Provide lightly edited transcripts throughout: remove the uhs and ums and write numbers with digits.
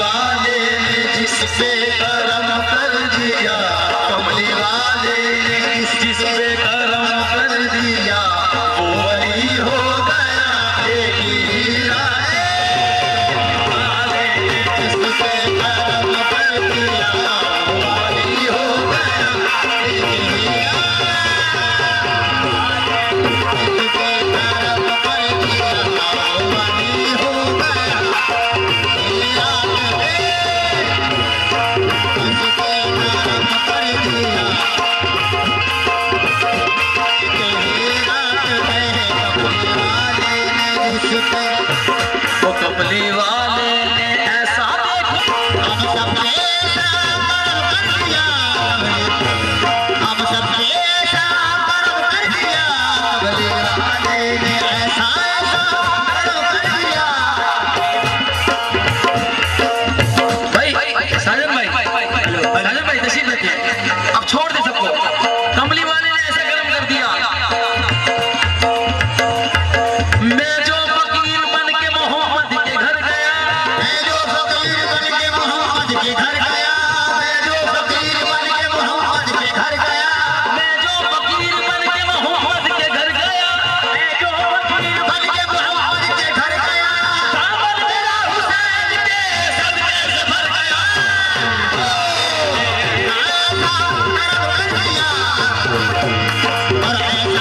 वाले ने जिस पे करम कर दिया, कमली वाले ने जिस पे करम कर दिया, वो वली हो गया एक हीरा है। वाले ने जिस पे करम कर दिया, वो वली हो गया एक हीरा। जिस पे करम कर दिया, वो वली हो गया हीरा है। जिस पे करम कर दिया, वो कमली वाले ने ऐसा देखा, हम सबने ऐसा कर्म कर दिया, हम सबने ऐसा कर्म कर दिया, कमली वाले ने ऐसा कर्म कर दिया। भाई साजन भाई तशरीफ रखिए, अब छोड़ दे सबको। कमली वाले ने ऐसा कर्म कर दिया, मैं जो फकीर बन के मोहम्मद के घर गया, मैं जो फकीर बन के मोहम्मद के घर गया, मैं जो फकीर बन के मोहम्मद के घर गया, मैं जो फकीर बन के मोहम्मद के घर गया, मैं जो फकीर बन के मोहम्मद के घर गया, दामन मेरा हुसैन के सदके से भर गया। और ऐसा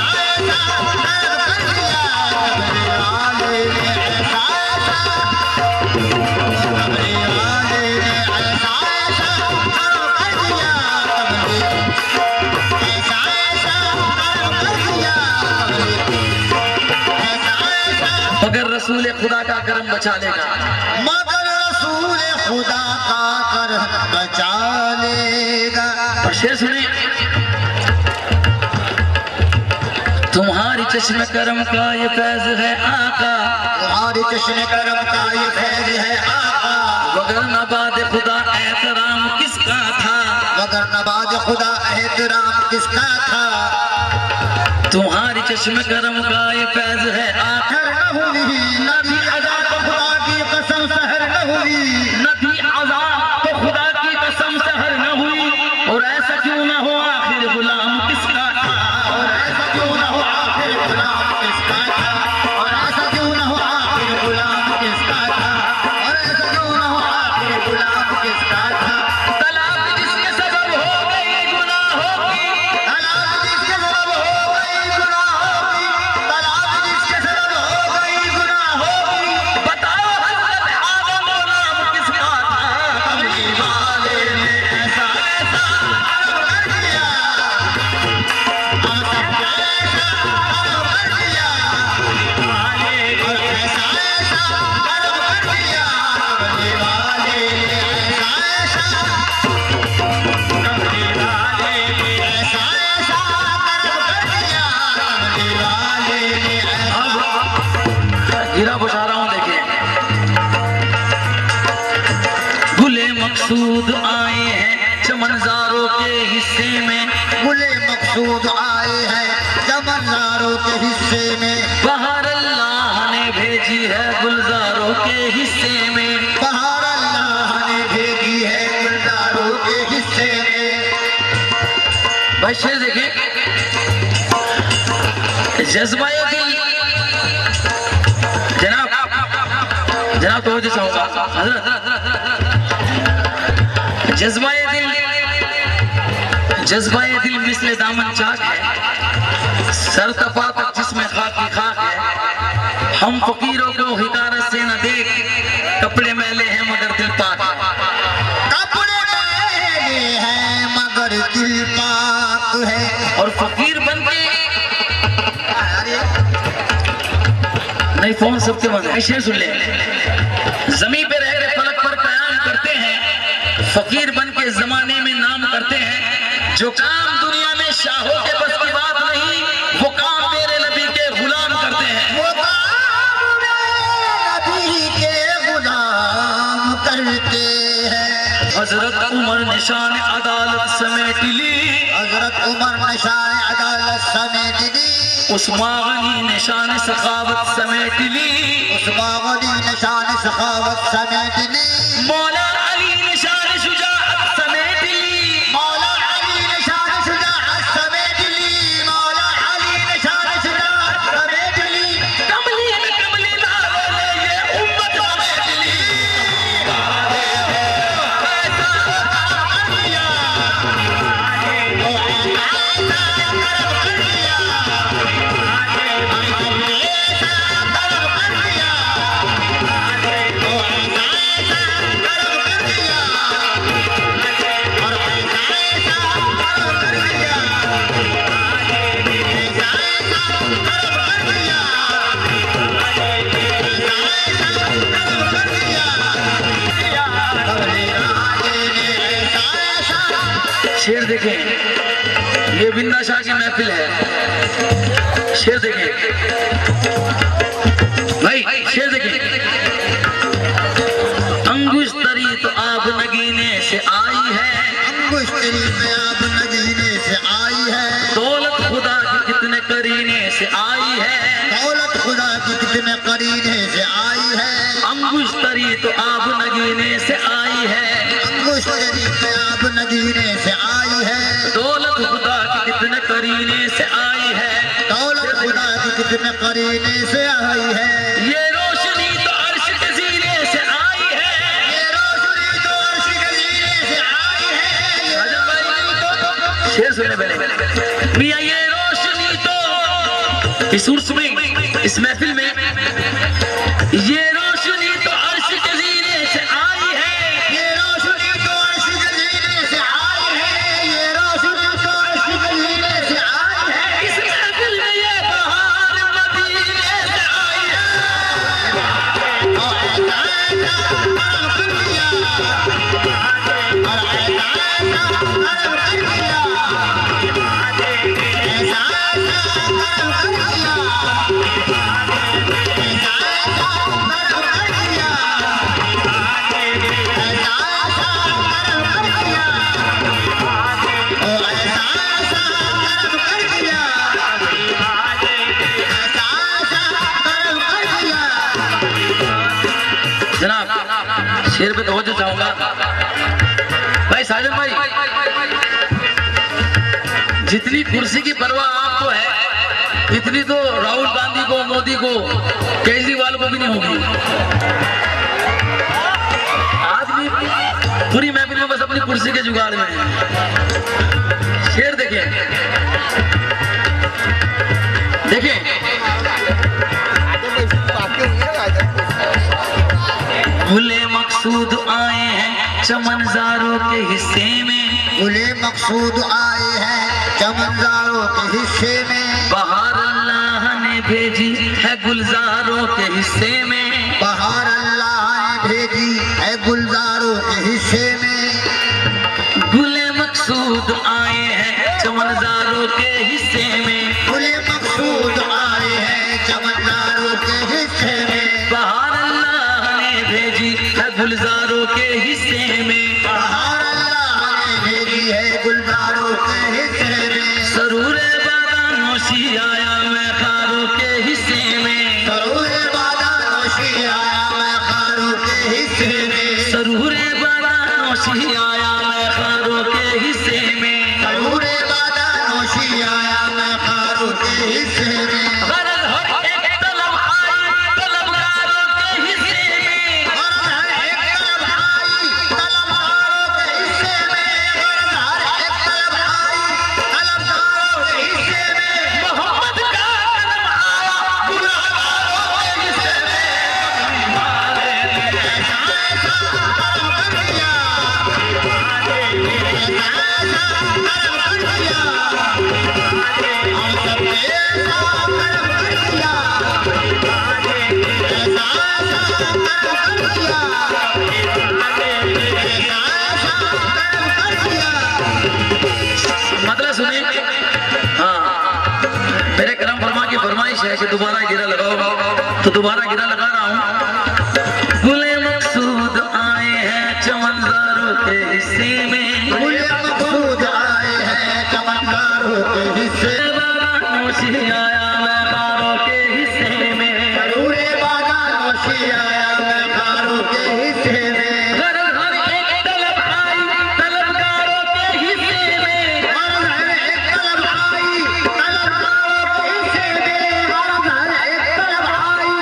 मगर रसूल खुदा का करम बचा लेगा, मगर रसूल खुदा का करम बचा लेगा। और शेर सुनिए, तुम्हारी चश्मे करम का ये फैज है आका, तुम्हारी चश्मे करम का ये फैज है आका, वगर नबाद खुदा एहतराम किसका था, वगर नबाद खुदा एहतराम किसका था। तुम्हारी चश्मे करम का ये फैज है आका, नबी अज़ा तो खुदा की कसम सहर न हुई, नबी अज़ा तो खुदा की कसम सहर न हुई। और ऐसा क्यों न हो आखिर गुलाम किसका था, और ऐसा क्यों न हो आखिर गुलाम किसका था, और ऐसा क्यों न हो आखिर गुलाम किसका था, और ऐसा क्यों न हो आखिर गुलाम किसका था। तलाक जिसके सबब हो गई गुनाहों की, तलाक जिसके सबब हो गई गुनाहों की, तलाक जिसके सबब हो गई गुनाहों की, बताओ हज़रत आदम को नाम किसका था। कमली वाले ने ऐसा कर्म कर दिया, हम सबने ऐसा कर्म कर दिया, वाले ने ऐसा कर्म कर दिया, कमली वाले ने ऐसा कमली वाले ने ऐसा कर्म कर दिया, कमली वाले ने ऐसा। गिरा बुझा रहा हूं, देखिए। गुले मकसूद आए हैं चमनजारों के हिस्से में, गुले मकसूद आए हैं चमनजारों के हिस्से में, बहार अल्लाह ने भेजी है गुलजारों के हिस्से में, बहार अल्लाह ने भेजी है गुलजारों के हिस्से में। भाई शेर देखिए, जज्बा-ए दिल, जनाब तो चाहूंगा हजरत, जज्बा-ए दिल मिसले दामन चाक है, सरतफा तक जिसमें खाकी खाक है। हम फकीरों को हिकारत से न देख, कपड़े मैले हैं मगर दिल पाक है, कपड़े मैले हैं मगर दिल पाक है। और फकीर बनके नहीं फोन सबके बंद है, शेर सुन ले। जमीन पे रह गए फलक पर कयाम करते हैं, फकीर बन के जमाने में नाम करते हैं। जो काम दुनिया में शाहों के बस की बात नहीं, वो काम मेरे नबी के गुलाम करते हैं, वो काम मेरे नबी के गुलाम करते हैं। हजरत उमर निशान अदालत समेट ली, हजरत उमर निशान अदालत समेट ली, उस्मान गनी निशान सखावत समेट ली, उस्मान गनी निशान सखावत समेट ली। मौला शेर देखें, ये बिन्ना शाह की महफिल है। शेर देखें भाई, शेर देखें। अंगुश तरी तो आब नगीने से आई है, अंगुश तरी पे आब नगीने से आई है, दौलत खुदा की कितने करीने से आई है, दौलत खुदा की कितने करीने से आई है। अंगुश तरी तो आब नगीने से आई है, अंगुश तरी पे आब नगीने से आई है, दौलत खुदा की कितने करीने से आई है, दौलत खुदा की कितने करीने से आई है। ये रोशनी तो अर्श के ज़ीने से आई है, ये रोशनी तो अर्श के ज़ीने से आई है। ये रोशनी तो शेर सुनने पहले मियां, ये रोशनी तो इस उर्स में, इस महफिल में, ये रोशनी तो अर्श के ज़ीने से आई है, ये रोशनी तो अर्श के ज़ीने से आई है, ये रोशनी तो अर्श के ज़ीने से आई है। इस महफिल में ये बहार मदीने से आई है। और ऐसा ऐसा करम कर दिया, और ऐसा ऐसा करम कर दिया, ऐसा ऐसा करम कर दिया, ऐसा ऐसा करम कर दिया, ऐसा ऐसा करम कर दिया, ओ ऐसा ऐसा करम कर दिया, ऐसा ऐसा करम कर दिया। जनाब शेर पे तवज्जो चाहूंगा भाई। साजन भाई, जितनी कुर्सी की परवाह आपको है, इतनी तो राहुल गांधी को, मोदी को, केजरीवाल को भी नहीं होगी। आदमी पूरी महफिल में बस अपनी कुर्सी के जुगाड़ में है। शेर देखिए, देखिए भूले मकसूद आए हैं चमनजारों के हिस्से में, गुले मकसूद आए हैं चमनजारों के हिस्से में, बहार अल्लाह ने भेजी है गुलजारों के हिस्से में, बहार अल्लाह ने भेजी है गुलजारों के हिस्से में। गुले मकसूद आए हैं चमनजारों के हिस्से में, गुले मकसूद आए हैं चमनजारों के हिस्से में, बहार अल्लाह ने भेजी है गुलजारों के हिस्से में, बहार अल्लाह ने भेजी है गुलजारों के हिस्से में। सरूरे बादा नौशी आया मैं खारों के हिस्से में, सरूरे बादा नौशी आया मैं खारों के हिस्से में, सरूरे बादा नौशी आया मैं खारों के हिस्से में, सरूरे बादा नौशी आया मैं खारों के हिस्से में। गरज हर एक तलब आई तलबगारों के हिस्से में, गरज हर एक तलब आई तलबगारों के हिस्से में, गरज हर एक तलब आई तलबगारों के हिस्से में। मोहम्मद का कलम आया गुनाहगारों के हिस्से में, ऐसा ऐसा करम कर दिया, ऐसा ऐसा करम कर दिया, हम सब पे ऐसा करम कर दिया, ऐसा ऐसा करम कर दिया, ऐसा ऐसा करम कर दिया। मतलब सुनिए, हाँ मेरे करम फरमा की फरमाइश है कि दोबारा गिरा लगाओ, तो दोबारा गिरा लगा रहा हूँ। गुले मकसूद आए हैं चमनजारों के हिस्से में, गुले मकसूद आए हैं चमनजारों के हिस्से में, नौशी आया मैं खारों के हिस्से में, सरूरे बादा नौशी आया मैं खारों के हिस्से में। गरज हर एक तलब आई तलबगारों के हिस्से में, गरज हर एक तलब आई तलबगारों के हिस्से में, गरज हर एक तलब आई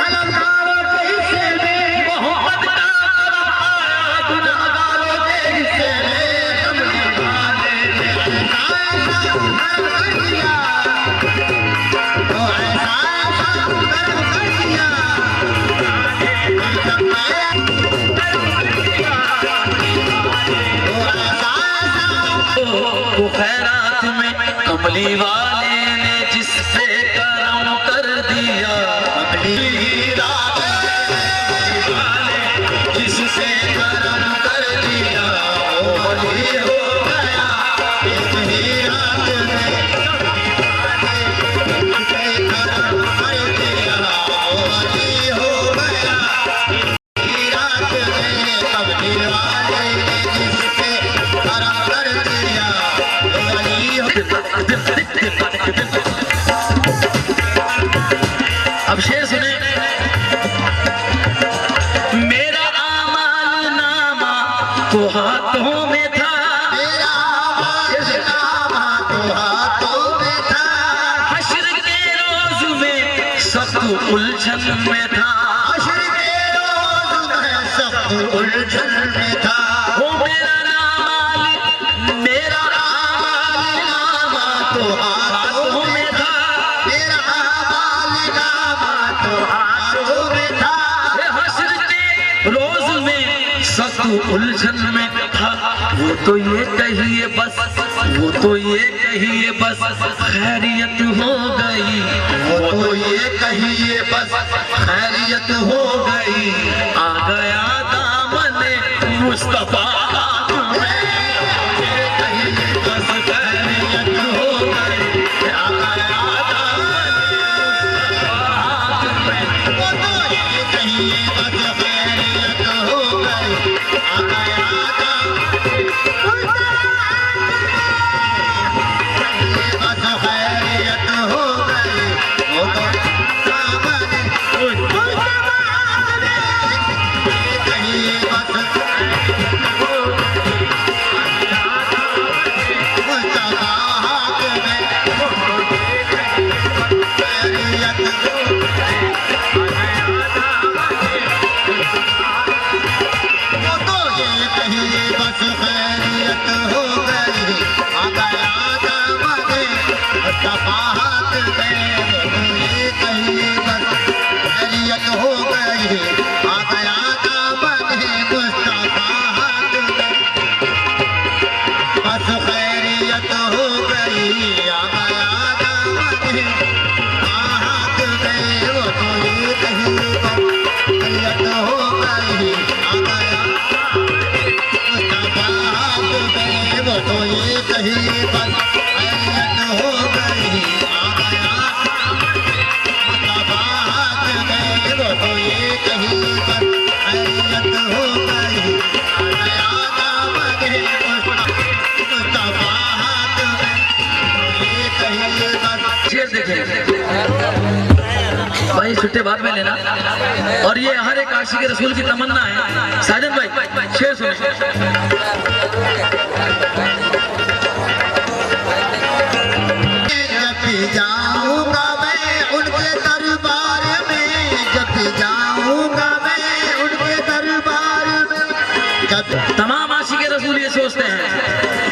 तलबगारों के हिस्से में। मोहम्मद का कलम आया गुनाहगारों के हिस्से में, ऐसा ऐसा करम कर दिया, ओ ऐसा ऐसा करम कर दिया, हम सब पे ओ ऐसा ऐसा वो खैरात में कमली वाले ने जिससे करम कर दिया, कमली रात जिससे करम कर दिया, ओ बली हो गया, करम कर दिया वली अब शेर सुने। मेरा आमाल नामा तो हाथों में था, मेरा नामा तो हाथों में था, हश्र के रोज में सख्त उलझन में था, हश्र के रोज में सख्त उलझन में था। वो मेरा आमाल नामा तो हाथों में था, मेरा आमाल नामा तो हाथों में था, हश्र के रोज में सख्त उलझन में था। वो तो ये कहिए बस, वो तो ये कहिए बस खैरियत हो गई, वो तो ये कहिए बस खैरियत हो गई। आ गया दामन मुस्तफा में, ये कहिए बस खैरियत हो गई। आ गया दामन मुस्तफा में, वो तो ये कहिए बस खैरियत हो गई। आ गया बस खैरियत हो गई। वो तो दामन कहिए बस मुस्तफा हाथ में खैरियत वो तो ये कहिए बस खैरियत हो गई। आ गया दामन मुस्तफा हाथ में, वो तो ये कहिए बस खैरियत हो गई। आ गया दामन मुस्तफा हाथ में, बस खैरियत हो गई। आ गया दामन हाथ में, वो तो ये कहिए बस खैरियत हो गई। आ गया मुस्तफा हाथ में, वो तो ये कहिए बस खैरियत हो गई। आ गया मुस्तफा हाथ में, वो तो ये कहिए बस खैरियत हो गई। आ गया दामन मुस्तफा हाथ में, वो ये कहिए बस शेर देखें भाई, छुट्टे बाद में लेना। और ये हर एक आशिक रसूल की तमन्ना है। साजन भाई शेर सुने। जब भी जाऊंगा मैं उनके दरबार में, जब भी जाऊंगा मैं उनके दरबार में, जब तमाम आशिक रसूल ये सोचते हैं,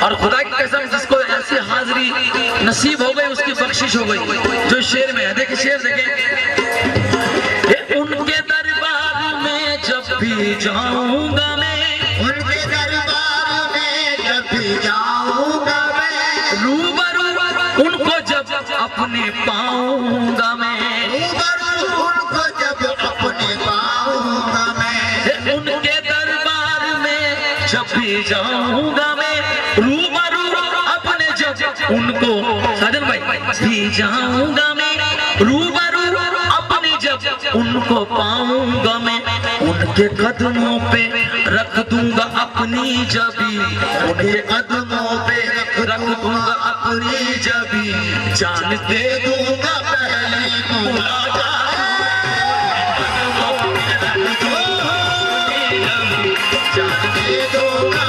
और खुदा की कसम जिसको ऐसी हाजिरी नसीब हो गई उसकी बख्शिश हो गई। जो शेर में है, देखिए शेर देखें। ये उनके दरबार में जब भी जाऊंगा मैं, उनके दरबार में जब भी जाऊंगा मैं, रूबरू उनको जब अपने पाऊंगा मैं, रूबरू उनको जब अपने पाऊंगा मैं, उनके दरबार में जब भी जाऊंगा मैं, रूबरू अपने जब उनको, साजन भाई भी जाऊंगा मैं, रूबरू अपने जब उनको पाऊंगा मैं, उनके कदमों पे रख दूंगा अपनी जबी, उनके कदमों पे रख दूंगा अपनी जबी, जान दे दूंगा पहली मुलाकात, जान दे दूंगा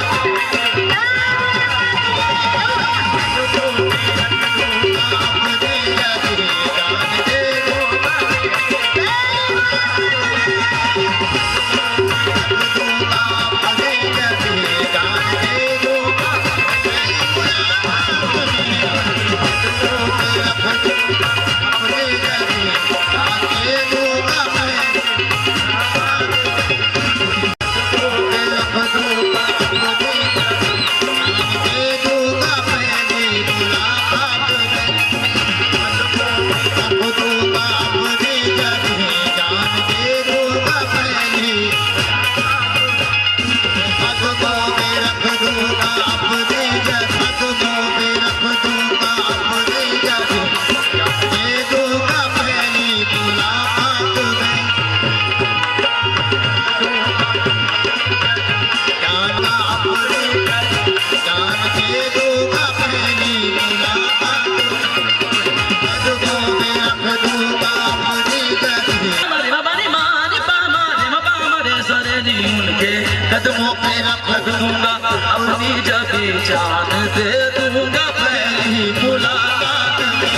कदमों पे रख दूंगा अपनी जब जान दे दूंगा पहली मुलाकात में।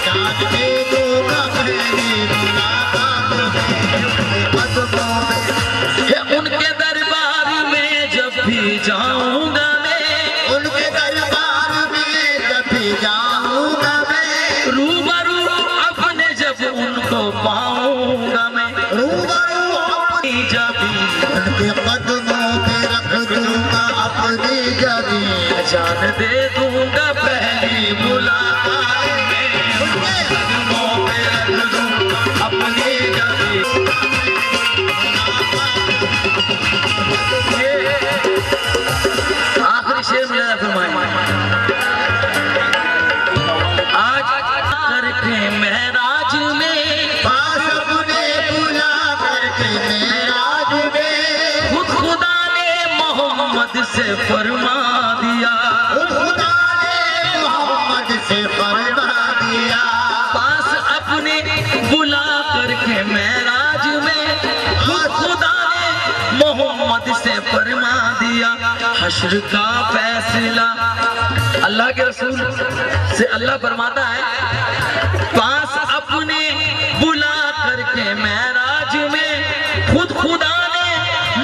जान दे दूंगा पहली मुलाकात में। कदमों में ये उनके दरबार में जब भी जाऊंगा मैं, उनके दरबार में जब भी जाऊंगा मैं, रूबरू अपने जब उनको पाऊंगा मैं, रूबरू अपनी जब उनके कदमों पे रख दूंगा अपनी जबी। जान दे दूंगा पहली मुलाकात में, उनके कदमों पे रख दूंगा अपनी जबी। आखिरी शेर में फरमाएं, आज करके महराज में पास अपने बुला करके मेराज में, खुद खुदा ने मोहम्मद से फरमा दिया, खुदा ने मोहम्मद से फरमा दिया। पास अपने बुला करके महराज में खुद खुदा ने मोहम्मद से फरमा दिया। हश्र का फैसला अल्लाह के रसूल से अल्लाह फरमाता है, पास अपने बुला करके महराज में खुद खुदा ने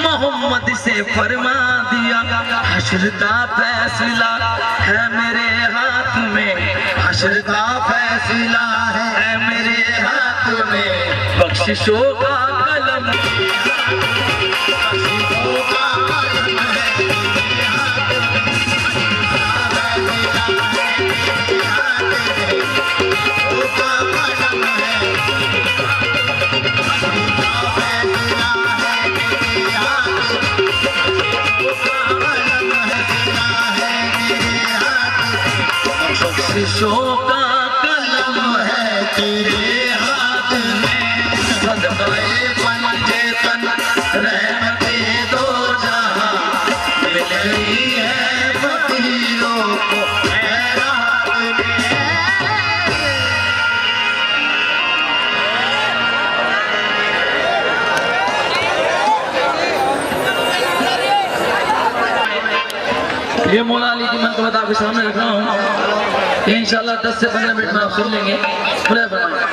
मोहम्मद से फरमा दिया। हश्र का फैसला है मेरे हाथ में, हश्र का फैसला है मेरे हाथ में, बख्शिशों का कलम बख्शिशों का कलम है मेरे हाथ में, बख्शिशों का कलम है फैसला है मेरे हाथ में, फैसला है मेरे हाथ में, बख्शिशों का कलम है तेरे हाथ में। सदक़े पंजे तन रहमते दो जहां मिल रही है फकीरों को खैरात में। ये मौला अली की मंतबत आपके सामने रख रहा हूँ, इंशाल्लाह 10 से 15 मिनट में आप सुन लेंगे। खुदा फरमाए।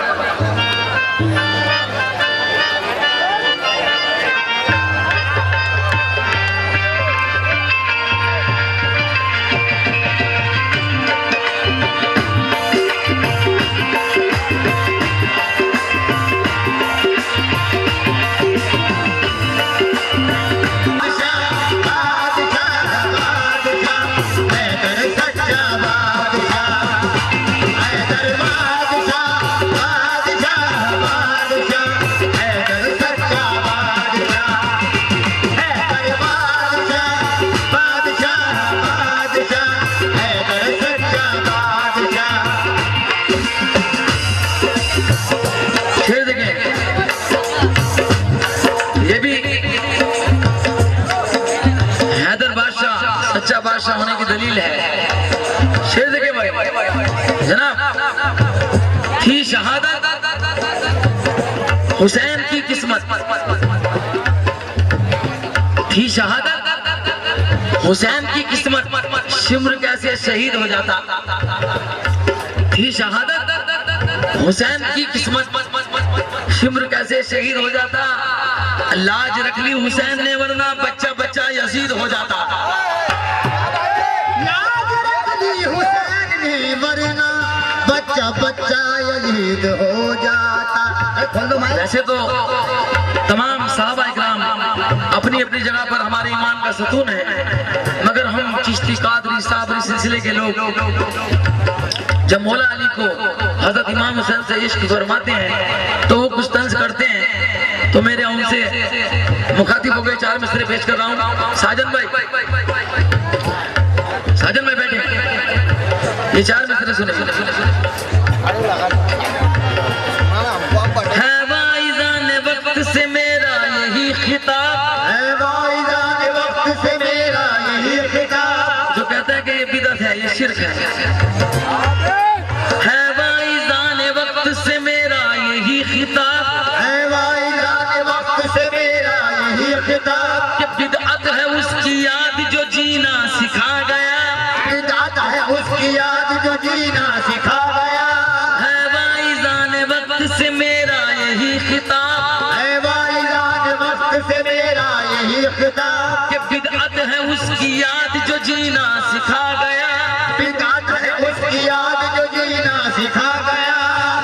शेर देखें, ये भी हैदर बादशाह सच्चा बादशाह होने की दलील है। शेर देखें भाई जनाब, थी शहादत हुसैन की किस्मत, थी शहादत हुसैन की किस्मत, शिम्र कैसे शहीद हो जाता। थी शहादत हुसैन की किस्मत, शिम्र कैसे शहीद हो जाता। लाज रख ली हुसैन ने वरना बच्चा बच्चा यजीद हो जाता। लाज रख ली हुसैन ने वरना बच्चा बच्चा यजीद हो जाता। वैसे तो तमाम साहबा इकराम अपनी अपनी जगह पर हमारे ईमान का सतून है, मगर हम चिश्ती कादरी साबरी सिलसिले के लोग जब मौला अली को हजरत इमाम हुसैन से इश्क फरमाते हैं तो वो कुछ तंज करते हैं, तो मेरे उनसे मुखातिब हो गए 4 मिसरे पेश कर रहा हूँ। साजन भाई बैठे, ये 4 मिसरे सुने। है वाइज़ान वक्त से मेरा यही खिताब, है वाइज़ान वक्त से मेरा यही खिताब, जो कहता है कि ये बिदअत है, ये शिर्क है। है वाइज़ान वक्त से मेरा यही खिताब, है वाइज़ान खिताब कि बिदअत है उसकी याद जो जीना सिखा गया, बिदअत है उसकी याद जो जीना सिखा गया, है वाइज़ान वक्त से मेरा यही खिताब, है वाइज़ान वक्त से मेरा यही खिताब, कि बिदअत है उसकी याद जो जीना सिखा गया, बिदअत है उसकी याद जो जीना सिखा गया,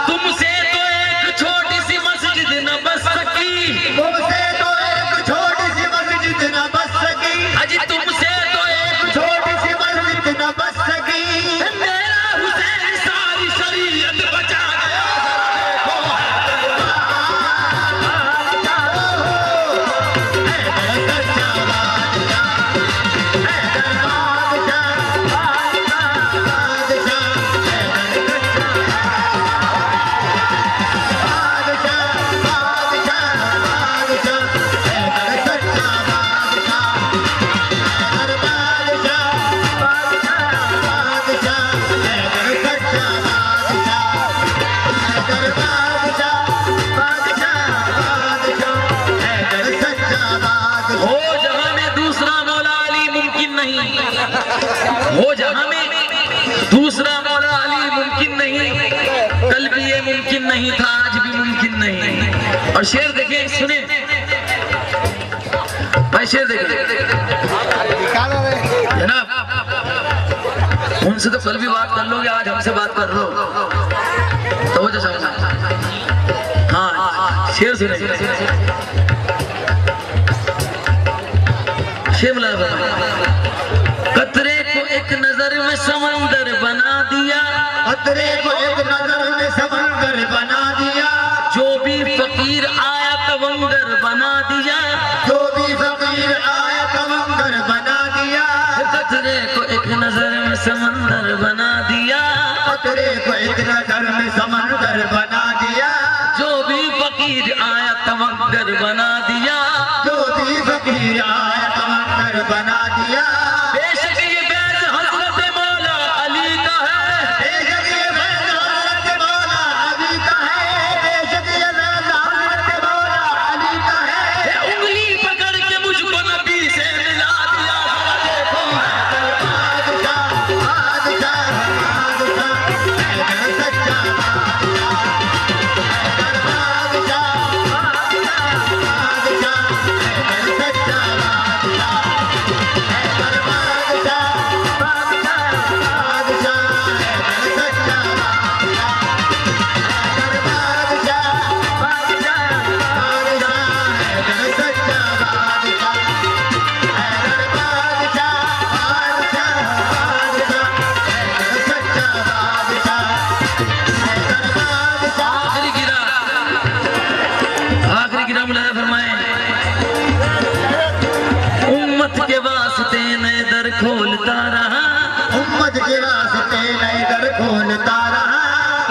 तुमसे तो एक छोटी सी मस्जिद न बस सकी, तुमसे तो एक छोटी सी मस्जिद न बस सकी, अजी तुमसे तो एक छोटी सी मस्जिद न बस सकी, मेरा हुसैन सारी शरीयत बचा गया। हो जहां में दूसरा मौला अली मुमकिन नहीं, हो जहां में दूसरा मौला अली मुमकिन नहीं, कल भी ये मुमकिन नहीं था, आज भी मुमकिन नहीं। और शेर देखिए, सुने भाई, शेर देखिए जनाब, उनसे तो कल भी बात कर लोगे, आज हमसे बात कर लो तो वो जो समझ। हाँ, शेर सुने, कतरे को एक नजर में समंदर बना दिया, खतरे को एक नजर में समंदर बना दिया, जो भी फकीर आया तवंगर बना दिया, जो भी फकीर आया तवंगर बना दिया, कतरे को एक नजर में समंदर बना दिया, खतरे को एक नजर में समंदर बना दिया, जो भी फकीर आया तवंगर बना दिया, जो भी फकीर आया तवंगर बना दिया, बेशक ये बैत हजरत मौला अली का है, बेशक ये बैत हज़रत मौला अली का है, बेशक ये बैत हज़रत मौला अली का है, ये उंगली पकड़ के मुझको नबी से मिला दिया। देखो बादशाह बादशाह बादशाह हैदर सच्चा बादशाह, हैदर बादशाह बादशाह बादशाह हैदर सच्चा बादशाह, हैदर बादशाह बादशाह बादशाह हैदर सच्चा बादशाह, हैदर बादशाह बादशाह बादशाह हैदर सच्चा बादशाह, हैदर बादशाह बादशाह बादशाह हैदर सच्चा बादशाह, हैदर बादशाह। आखिरी गिरा मुलाया फरमाए, उम्मत के वास्ते नए दर खोलता रहा, उम्मत के वास्ते नए दर खोलता रहा,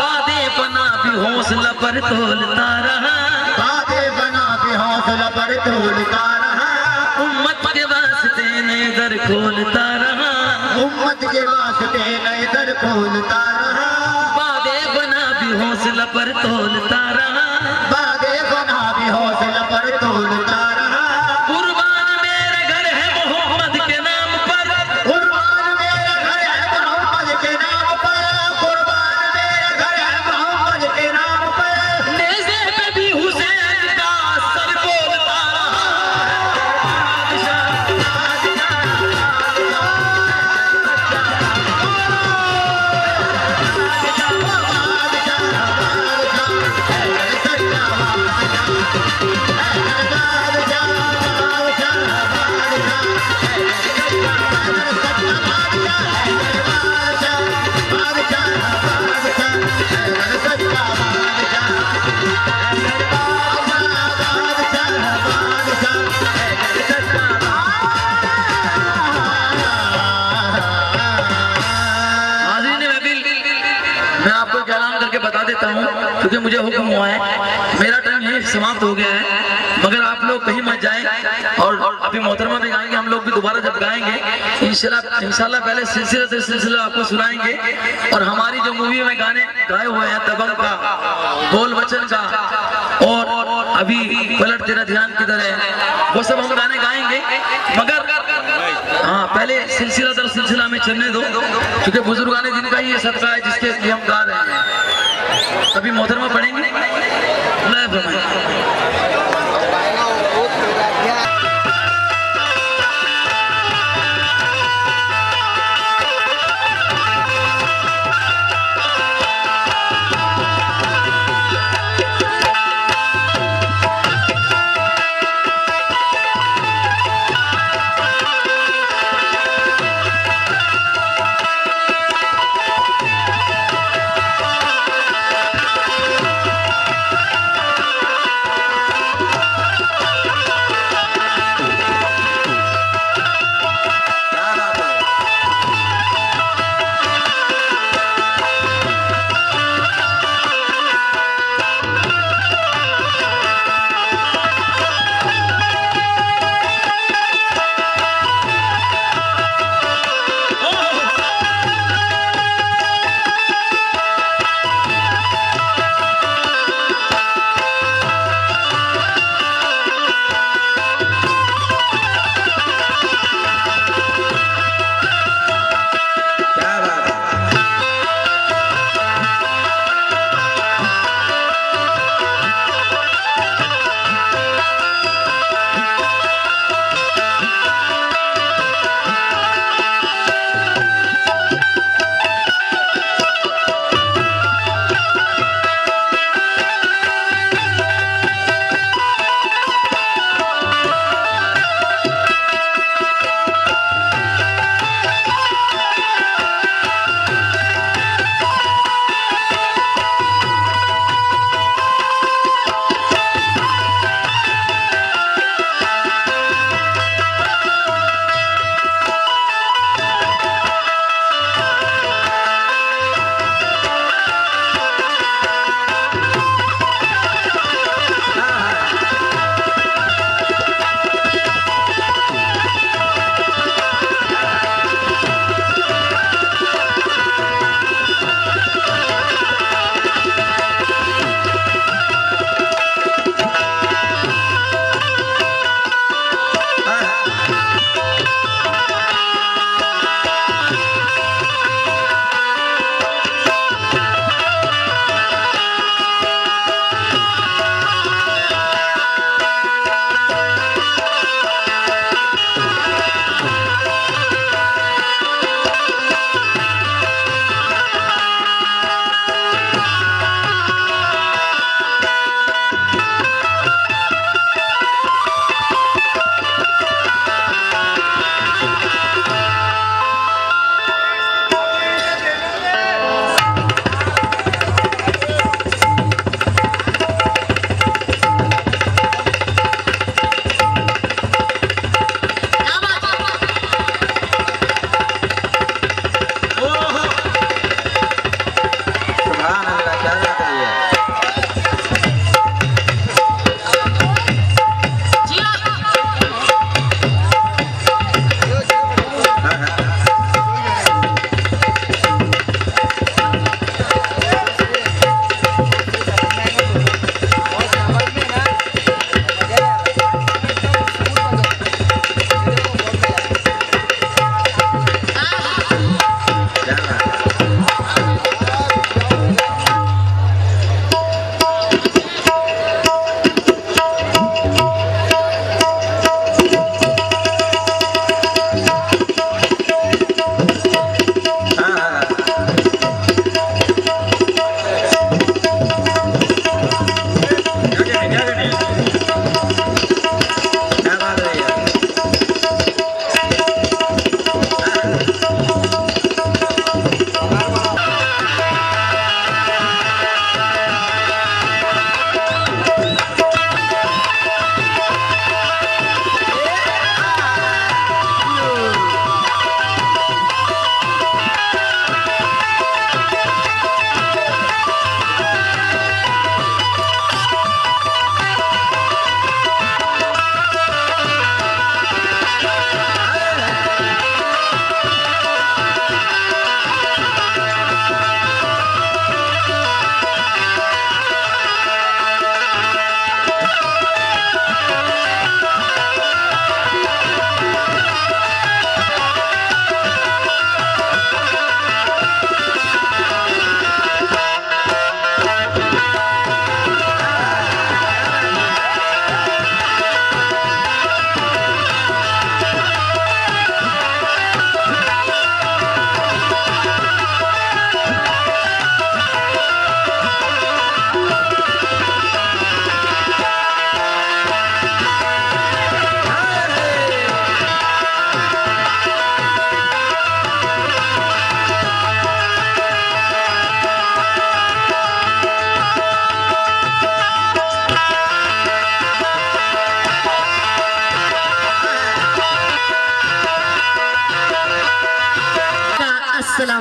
वादे बना भी हौसला पर तोलता रहा, वादे बना भी हौसला पर तोड़ता रहा, उम्मत के वास्ते नए दर खोलता रहा, उम्मत के वास्ते नए दर खोलता रहा, वादे बना भी हौसला पर तोलता रहा, वादे बना भी हौसला पर तोड़ता रहा, कुर्बान मेरा घर है मोहम्मद के नाम पर, कुर्बान मेरा घर है मोहम्मद के नाम पर, कुर्बान मेरा घर है मोहम्मद के नाम पर, नेज़े पे भी हुसैन का सर बोलता रहा। मैं आपको एक ऐलान करके बता देता हूँ, क्योंकि मुझे हुक्म हुआ है, मेरा टाइम यही समाप्त हो गया है, मगर आप लोग कहीं मत जाएं। और अभी मोहतरमा भी गाएंगे, हम लोग भी दोबारा जब गाएंगे इंशाल्लाह पहले सिलसिला से सिलसिला आपको सुनाएंगे। और हमारी जो मूवी में गाने गाए हुए हैं दबंग का, बोल वचन का, और अभी पलट तेरा ध्यान किधर है, वो सब हम गाने गाएंगे, मगर हाँ पहले सिलसिला दर सिलसिला में चलने दो, क्योंकि बुजुर्गाने दिन का ये सदका है जिसके लिए हम गा रहे हैं। तभी मोहतरमा पढ़ेंगे।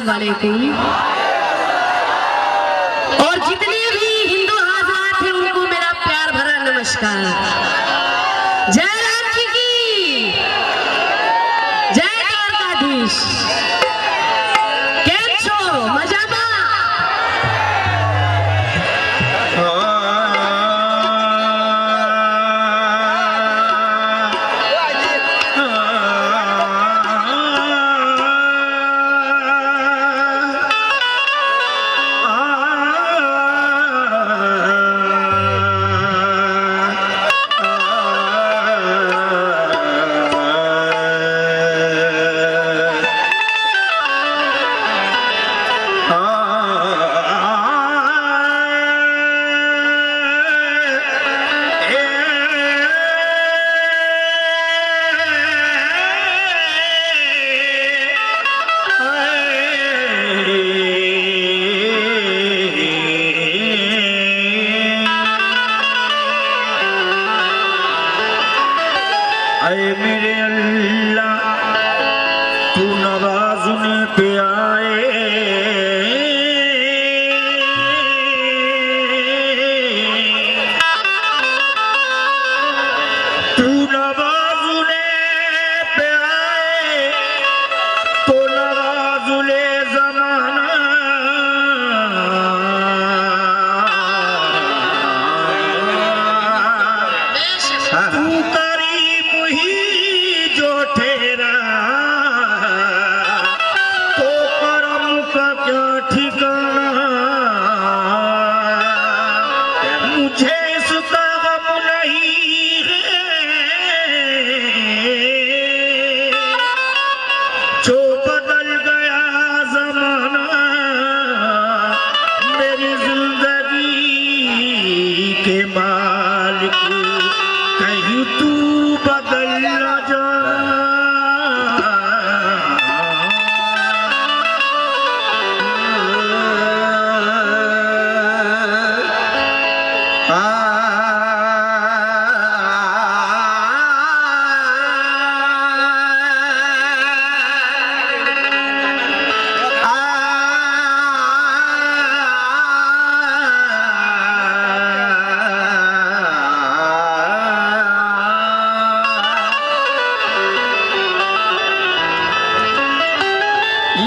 वालेकुम। और जितने भी हिंदू हाजरात हैं उनको मेरा प्यार भरा नमस्कार। जय राम जी की जय। द्वारकाधीश केम छो मजामा? अरे मेरे अल्लाह तू नवाज़ने पे आए, तू नवाज़ने पे आए तो नवाज़ुले ज़माना तू करीम ही जो ठहरा तो करम का क्या ठिकाना। मुझे इसका गम नहीं है जो बदल गया ज़माना, मेरी जिंदगी के मालिक कहीं तू बदल न जा।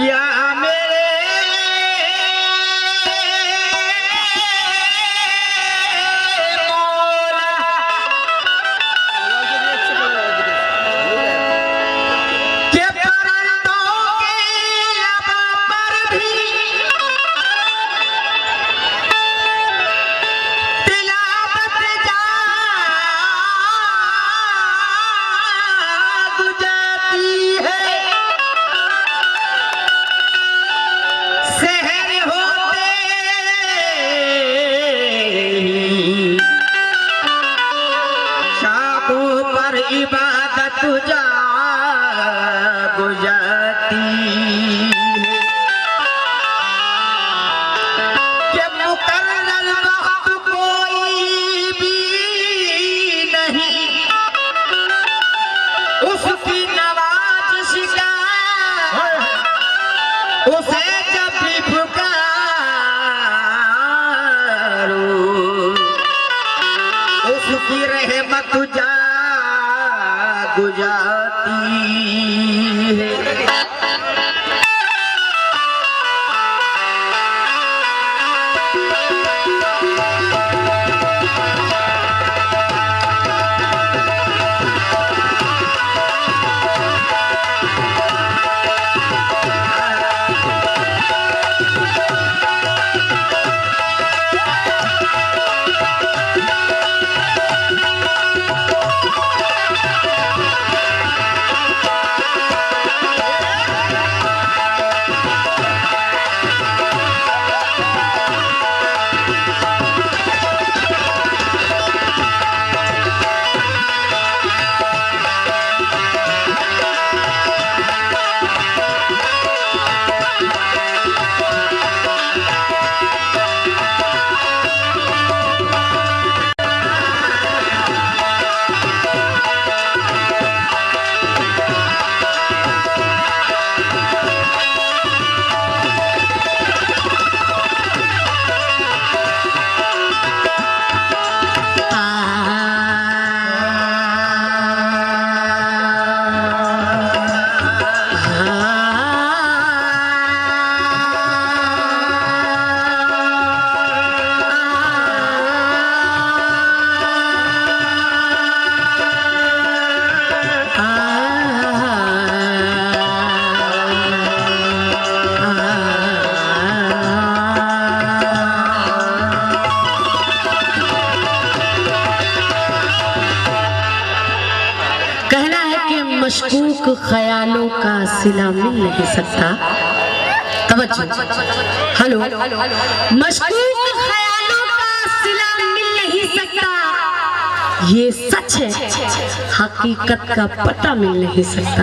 या मेरे मौला के परंदों के लबों पर भी तिलावत जाग जाती है। सहर होते ही शामों पर इबादत जाग जाती है। कि मुकर्रर वक्त कोई भी नहीं उसकी नवाज़िश का, उसे जब भी पुकारो उसकी रहमत जाग जाती है। मशकूक ख्यालों का सिला मिल नहीं सकता। तवज्जो, हेलो, मशकूक ख्यालों का सिला मिल नहीं सकता, ये सच है, हकीकत का पता मिल नहीं सकता।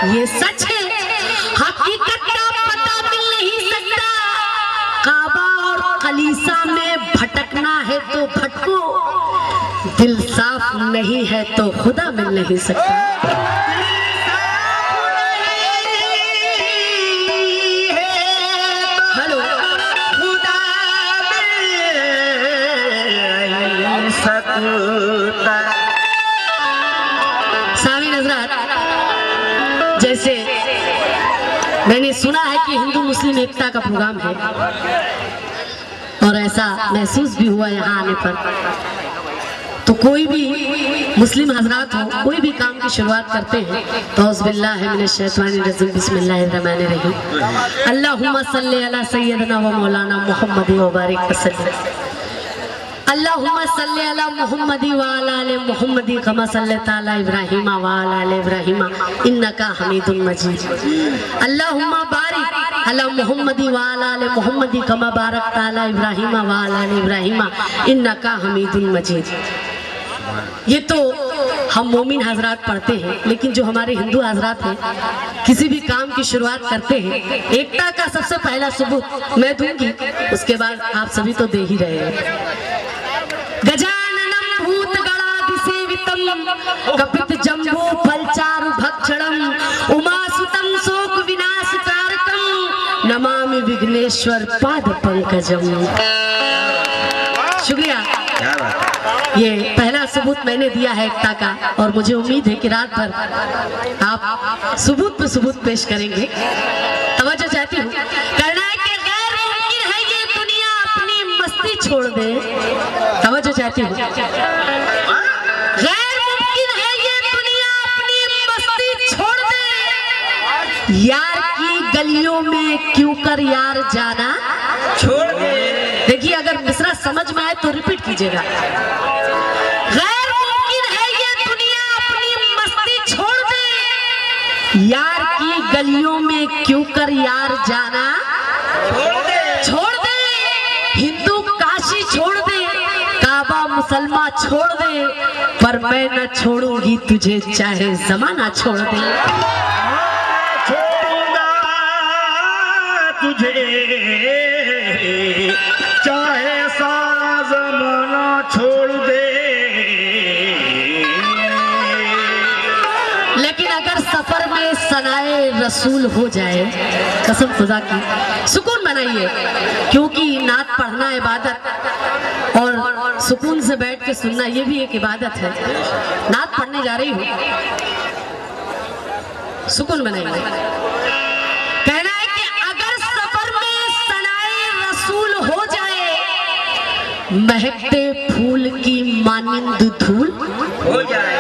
ये सच है, हकीकत का पता मिल नहीं सकता। काबा और कलीसा में भटकना है तो भटको, दिल साफ नहीं है तो खुदा मिल नहीं सकता। हेलो, खुदा मिल सकता। सामीन हज़रात, जैसे मैंने सुना है कि हिंदू मुस्लिम एकता का प्रोग्राम है और ऐसा महसूस भी हुआ यहाँ आने पर। तो कोई भी मुस्लिम हजरात हो, कोई भी काम की शुरुआत करते हैं तो औज़ुबिल्लाहिमिनश्शैतानिर्रजीम बिस्मिल्लाहिर्रहमानिर्रहीम अल्लाहुम्मा सल्ली अला सय्यदना व मौलाना मुहम्मद व बारिक वसल्लम। अल्लाहुम्मा सल्ली अला मुहम्मदी व अला आलि मुहम्मदी कमा सल्लैता अला इब्राहीम व अला आलि इब्राहीम इन्नका हमीदुम मजीद। अल्लाहुम्मा बारिक अला मुहम्मदी व अला आलि मुहम्मदी कमा बारकता अला इब्राहीम व अला आलि इब्राहीम इन्नका हमीदुम मजीद। ये तो हम मोमिन हजरात पढ़ते हैं, लेकिन जो हमारे हिंदू हजरात हैं किसी भी काम की शुरुआत करते हैं, एकता का सबसे पहला सबूत मैं दूंगी, उसके बाद आप सभी तो दे ही रहे हैं। गजाननम भूतगणाधिसेवितम कपित जम्बो फलचारु भक्षणम उमासुतम शोक विनाशकारकम नमामि विघ्नेश्वर पाद पंकजम। शुक्रिया। ये पहला सबूत मैंने दिया है एकता का, और मुझे उम्मीद है कि रात भर आप सबूत पे सबूत पेश करेंगे। तवज्जो चाहती हूँ, कहना है कि गैर मुमकिन है ये दुनिया अपनी मस्ती छोड़ दे। तवज्जो चाहती हूँ, गैर मुमकिन है ये दुनिया अपनी मस्ती छोड़ दे, यार की गलियों में क्यों कर यार जाना छोड़ दे। देखिए, अगर मिसरा समझ में आए तो रिपीट कीजिएगा। गैर मुमकिन है ये दुनिया अपनी मस्ती छोड़ दे, यार की गलियों में क्यों कर यार जाना छोड़ दे। हिंदू काशी छोड़ दे, काबा मुसलमान छोड़ दे, पर मैं न छोड़ूंगी तुझे चाहे जमाना छोड़ दे। छोड़ूंगा तुझे चाहे सारा जमाना छोड़ दे। लेकिन अगर सफर में सनाए रसूल हो जाए, कसम खुदा की सुकून बनाइए, क्योंकि नात पढ़ना इबादत और सुकून से बैठ के सुनना ये भी एक इबादत है। नात पढ़ने जा रही हूँ, सुकून बनाइए। कहना है कि अगर सफर में सनाए रसूल हो जाए, महकते फूल की मानिंद धूल हो जाए,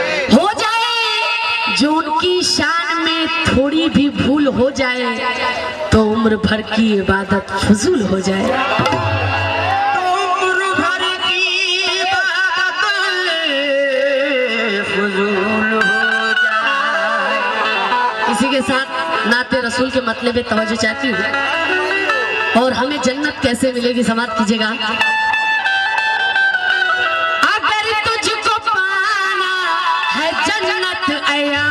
जो उनकी शान में थोड़ी भी भूल हो जाए, तो उम्र भर की इबादत फजूल हो जाए। उम्र भर की इबादत फजूल हो जाए। इसी के साथ नाते रसूल के मतलब में तवज्जो चाहती हूँ, और हमें जन्नत कैसे मिलेगी समाप्त कीजिएगा। अगर तुझको पाना है जन्नत आया,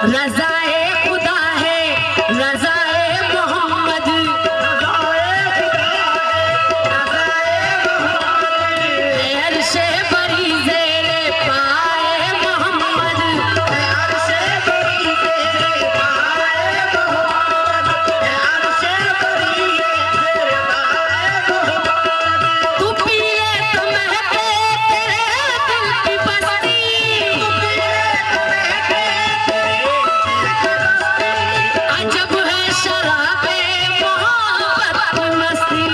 रज़ाए खुदा है रज़ाए मोहम्मद, अर्शे बरी ज़ेरे पाए मोहम्मद, तू पिए तो महके तेरे दिल की बस्ती, अजब है शराबे मोहब्बत की मस्ती,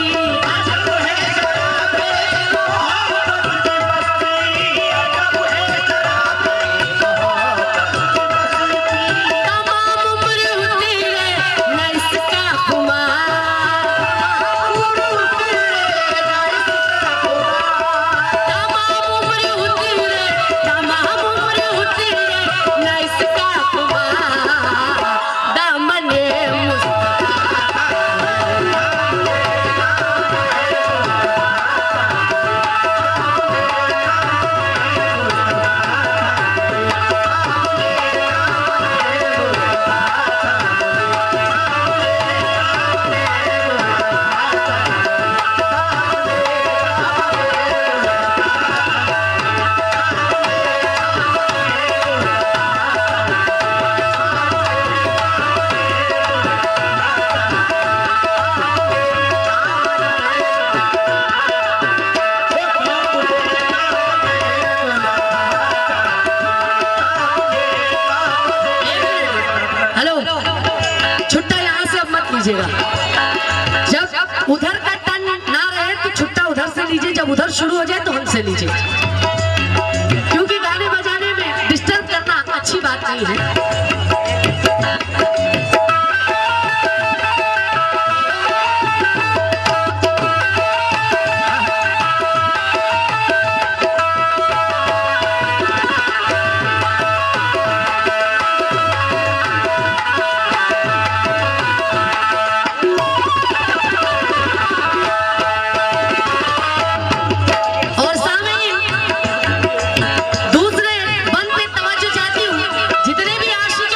तमाम उम्र तेरे न इसका खुमार, तमाम उम्र तेरे न इसका खुमार, दामने हेलो, छुट्टा यहाँ से अब मत लीजिएगा। जब उधर का टन ना रहे तो छुट्टा उधर से लीजिए, जब उधर शुरू हो जाए तो हमसे लीजिए, क्योंकि गाने बजाने में डिस्टर्ब करना अच्छी बात नहीं है। और सामने दूसरे बंद पे तवज्जो चाहती हूँ, जितने भी आशिक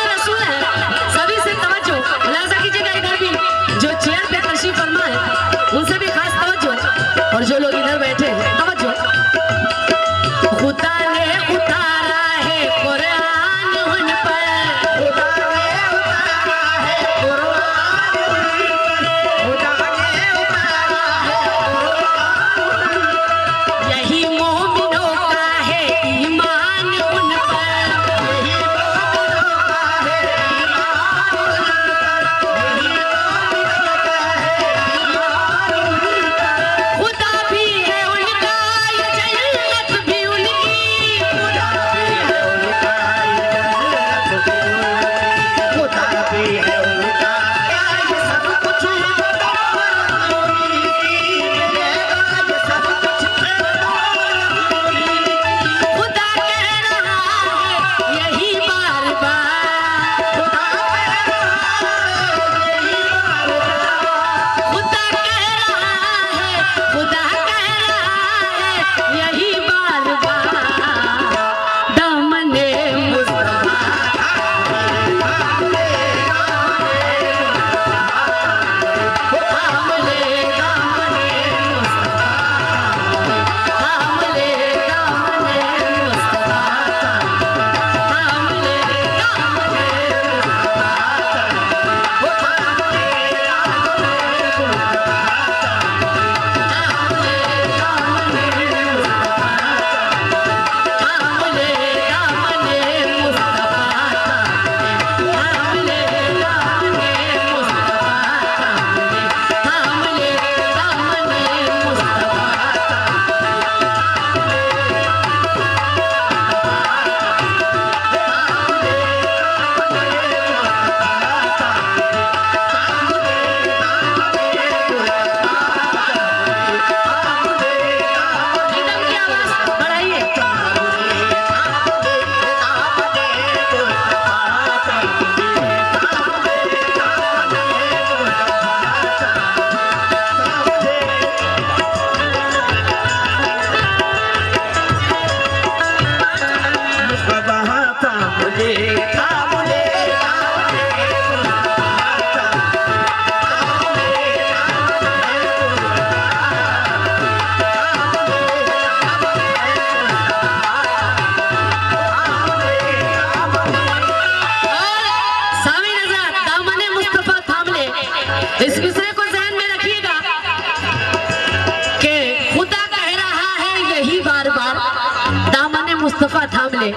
मुस्तफा थाम ले।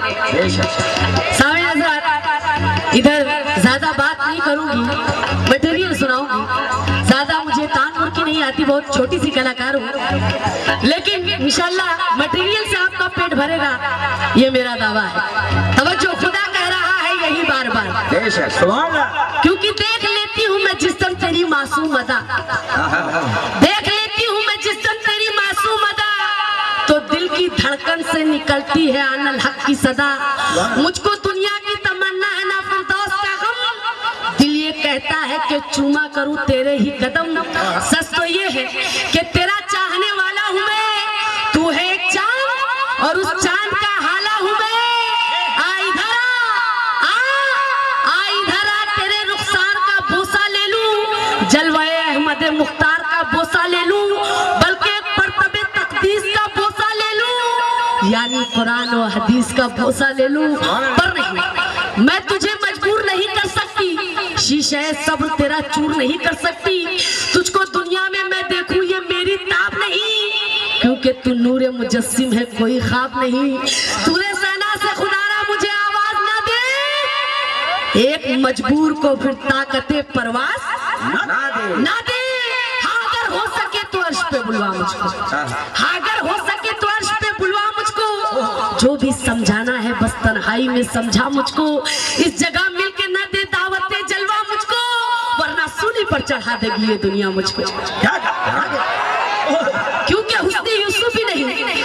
सामने हज़रात, इधर ज्यादा बात नहीं करूंगी, मटेरियल सुनाऊंगी। ज्यादा मुझे तान मुर्की नहीं आती, बहुत छोटी सी कलाकार हूँ, लेकिन इंशाल्लाह मटेरियल से आपका पेट भरेगा, ये मेरा दावा है। तवज्जो, खुदा कह रहा है यही बार बार, क्योंकि देख लेती हूँ मैं जिस्म तेरी मासूम अदा, देख लेती हूँ मैं जिस्म तेरी मासूम अदा, तो दिल की धड़कन से निकलती है अनल हक की सदा। मुझको दुनिया की तमन्ना है ना फिरदौस का गम, दिल ये कहता है कि चूमा करूं तेरे ही कदम। सच तो ये है कि तेरा चाहने वाला हूँ मैं, तू है एक चांद और उस चांद का हाला हूँ मैं। तेरे रुखसार का बोसा ले लूं, जलवाए अहमद मुख्तार का बोसा ले लूं, बल्कि परतबे तकदीस का बोसा ले लूं, यानी कुरान और हदीस का बोसा ले लूं। पर नहीं, मैं तुझे मजबूर नहीं कर सकती, शीशे सब्र तेरा चूर नहीं कर सकती। तुझको दुनिया में मैं देखूं ये मेरी ताब नहीं, क्योंकि तू नूरे मुजस्सिम है, कोई ख्वाब नहीं। तूने सेना से खुदारा मुझे आवाज ना दे, एक मजबूर को फिर ताकते परवास ना दे। हाँ, अगर हो सके तो अर्श पे बुलवा मुझको, हाँ अगर हो सके तो अर्श पे बुलवा मुझको, जो भी समझाना है बस तन्हाई में समझा मुझको। इस जगह मिलके न दे दावते जलवा मुझको, वरना सूली पर चढ़ा देगी ये दुनिया मुझको। क्योंकि हुस्ने यूसुफ भी नहीं,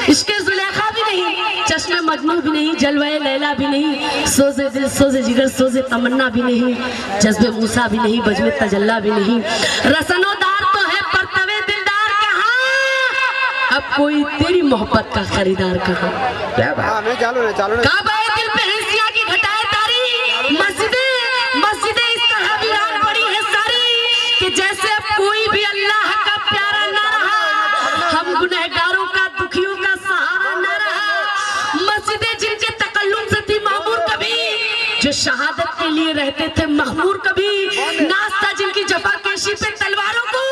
इश्क़े जुलेखा भी नहीं, चश्मे मजनू भी नहीं, जलवाए लैला भी नहीं, सोज़े दिल सोज़े जिगर सोज़े तमन्ना भी नहीं, जज्बे मूसा भी नहीं, बजमे तजल्ला भी नहीं। रसनोदार तो है पर तवे दिलदार कहाँ, अब कोई तेरी मोहब्बत का खरीदार कहाँ। काबा दिल पे हिस्सिया की घटाए तारी, मस्जिदें इस तरह वीरान पड़ी है सारी, कि जैसे अब कोई भी अल्लाह का प्यारा ना रहा, हम गुनहगारों का दुखियों का सहारा ना रहा। मस्जिदें जिनके तकल्लुम से थी मामूर कभी, जो शहादत के लिए रहते थे मखमूर कभी, नाज था जिनकी जफाकेशी पे तलवारों को,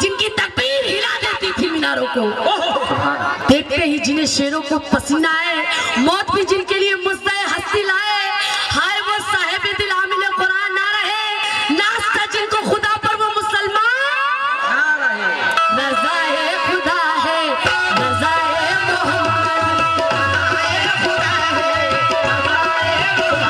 जिनकी तकबीर हिला देती थी मीनारों को। देखते ही जिन्हें शेरों को पसीना आए, मौत भी जिनके लिए मुस्ताए हस्ती लाए, हाय वो साहिब दिल आमिल कुरान ना रहे, नाज था जिनको खुदा पर वो मुसलमान रज़ाए खुदा है, रज़ाए मोहम्मद, रज़ाए खुदा है, रज़ाए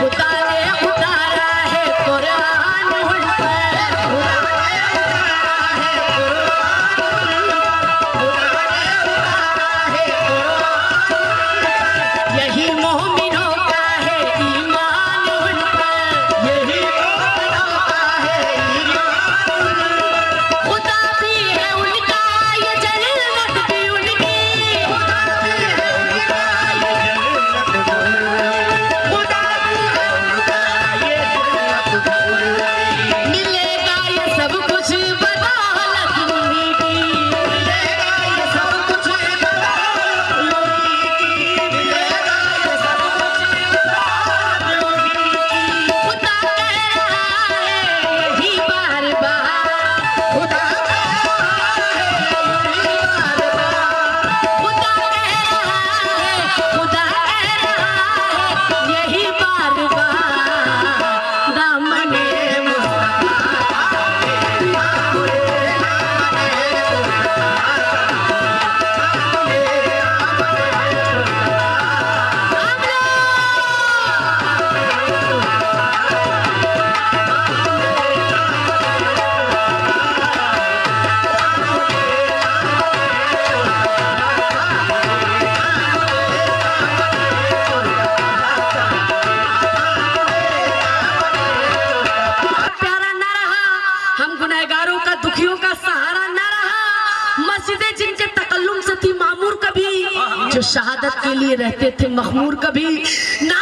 खुदा ने उतारा है कुरान उन पर, खुदा ने उतारा है कुरान, यही मोमिनों का है ईमान उन पर, यही मोमिनों का है ईमान, खुदा भी है उनका ये जन्नत भी उनकी, खुदा भी है उनका ये जन्नत भी उनकी, खुदा भी है उनका ये जन्नत भी उनकी, मिलेगा ये सब कुछ बदौलत उन्हीं की, मिलेगा ये सब कुछ बदौलत उन्हीं की, मिलेगा ये सब कुछ बदौलत उन्हीं की। खुदा कह रहा है यही बार बार, खुदा कह रहा है यही बार बार, खुदा कह रहा है, खुदा कह रहा है यही बार बार, दामने प्यारा ना रहा, हम गुनहगारों का दुखियों का सहारा ना रहा। मस्जिदें जिनके तकल्लुम से थी मामूर कभी, जो शहादत के लिए रहते थे मखमूर कभी, ना